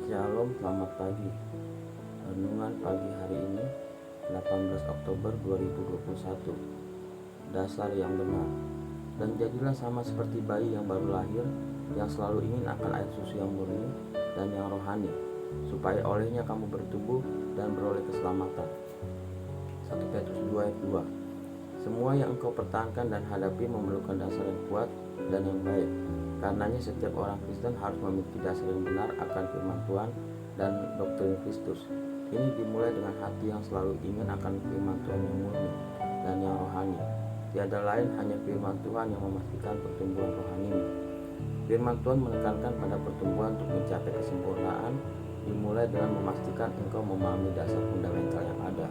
Shalom, selamat pagi. Renungan pagi hari ini 18 Oktober 2021. Dasar yang benar. Dan jadilah sama seperti bayi yang baru lahir, yang selalu ingin akan air susu yang murni dan yang rohani, supaya olehnya kamu bertumbuh dan beroleh keselamatan. 1 Petrus 2 ayat 2. Semua yang engkau pertahankan dan hadapi memerlukan dasar yang kuat dan yang baik. Karenanya setiap orang Kristen harus memiliki dasar yang benar akan firman Tuhan dan doktrin Kristus. Ini dimulai dengan hati yang selalu ingin akan firman Tuhan yang murni dan yang rohani. Tiada lain hanya firman Tuhan yang memastikan pertumbuhan rohanimu. Firman Tuhan menekankan pada pertumbuhan untuk mencapai kesempurnaan, dimulai dengan memastikan engkau memahami dasar fundamental yang ada.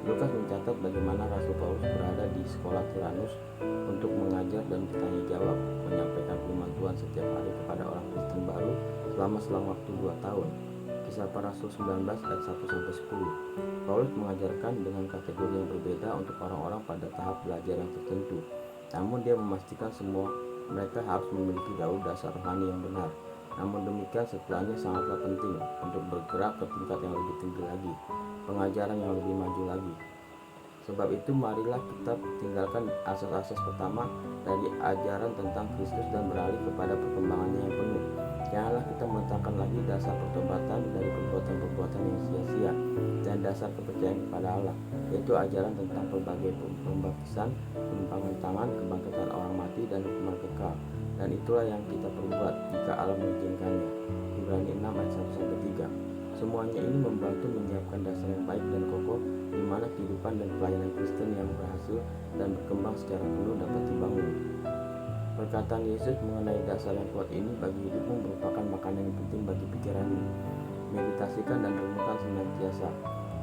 Lukas mencatat bagaimana Rasul Paulus berada di sekolah Tiranus untuk mengajar dan bertanya jawab, menyampaikan firman Tuhan setiap hari kepada orang Kristen baru selama selang waktu 2 tahun. Kisah Para Rasul 19 ayat 1-10. Paulus mengajarkan dengan kategori yang berbeda untuk orang-orang pada tahap belajar yang tertentu. Namun dia memastikan semua mereka harus memiliki dasar rohani yang benar. Namun demikian setelahnya sangatlah penting untuk bergerak ke tingkat yang lebih tinggi lagi, pengajaran yang lebih maju lagi. Sebab itu marilah kita tinggalkan asas-asas pertama dari ajaran tentang Kristus dan beralih kepada perkembangannya yang penuh. Janganlah kita meletakkan lagi dasar pertobatan dari perbuatan-perbuatan yang sia-sia dan dasar kepercayaan kepada Allah, yaitu ajaran tentang berbagai pembaptisan, penumpahan tangan, kebangkitan orang mati, dan hukuman kekal. Dan itulah yang kita perbuat jika Allah mengizinkannya. Ibrani 6 ayat 1-3. Semuanya ini membantu menyiapkan dasar yang baik dan kokoh di mana kehidupan dan pelayanan Kristen yang berhasil dan berkembang secara penuh dapat dibangun. Perkataan Yesus mengenai dasar yang kuat ini bagi hidupmu merupakan makanan yang penting bagi pikiranmu. Meditasikan dan renungkan senantiasa.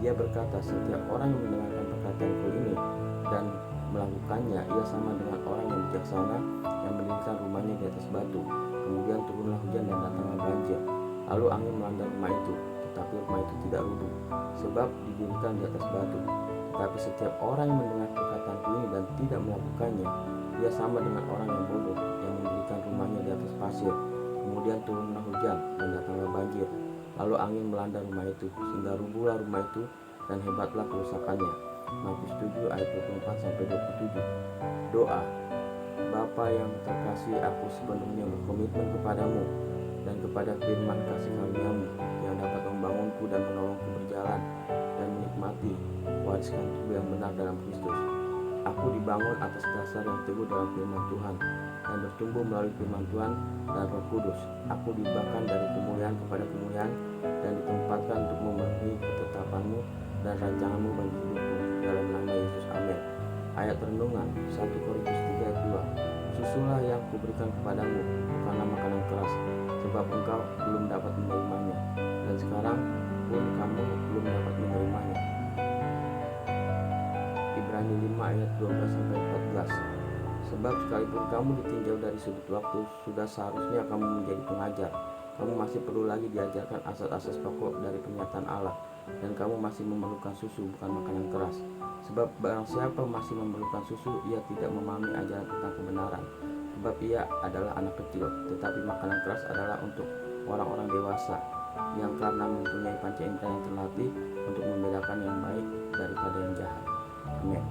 Dia berkata, setiap orang yang mendengarkan perkataanku ini dan melakukannya, ia sama dengan orang yang bijaksana yang mendirikan rumahnya di atas batu. Kemudian turunlah hujan dan datanglah banjir. Lalu angin melanda rumah itu, tetapi rumah itu tidak rubuh, sebab didirikan di atas batu. Tetapi setiap orang yang mendengar perkataanku ini dan tidak melakukannya, dia sama dengan orang yang bodoh yang mendirikan rumahnya di atas pasir. Kemudian turunlah hujan dan datanglah banjir. Lalu angin melanda rumah itu, sehingga rubuhlah rumah itu dan hebatlah kerusakannya. Matius 7 ayat 24-27. Doa. Bapa yang terkasih, aku sepenuhnya berkomitmen kepadamu dan kepada firman kasih karuniamu yang dapat membangunku dan menolongku berjalan dan menikmati wariskan tubuh yang benar dalam Kristus. Aku dibangun atas dasar yang teguh dalam firman Tuhan dan bertumbuh melalui firman Tuhan dan Roh Kudus. Aku diubahkan dari kemuliaan kepada kemuliaan dan ditempatkan untuk memenuhi ketetapanmu dan rancanganmu bagi hidupku dalam nama Yesus. Amin. Ayat renungan 1 Korintus 3 ayat 2. Susulah yang kuberikan kepadamu bukanlah makanan keras, sebab engkau belum dapat menerimanya, dan sekarang pun kamu belum dapat menerimanya. Ibrani 5 ayat 12-14. Sebab sekalipun kamu ditinjau dari sudut waktu, sudah seharusnya kamu menjadi pengajar. Kamu masih perlu lagi diajarkan asas-asas pokok dari pernyataan Allah, dan kamu masih memerlukan susu, bukan makanan keras. Sebab barang siapa masih memerlukan susu, ia tidak memahami ajaran tentang kebenaran, sebab ia adalah anak kecil. Tetapi makanan keras adalah untuk orang-orang dewasa, yang karena mempunyai panca indera yang terlatih untuk membedakan yang baik daripada yang jahat. Amin.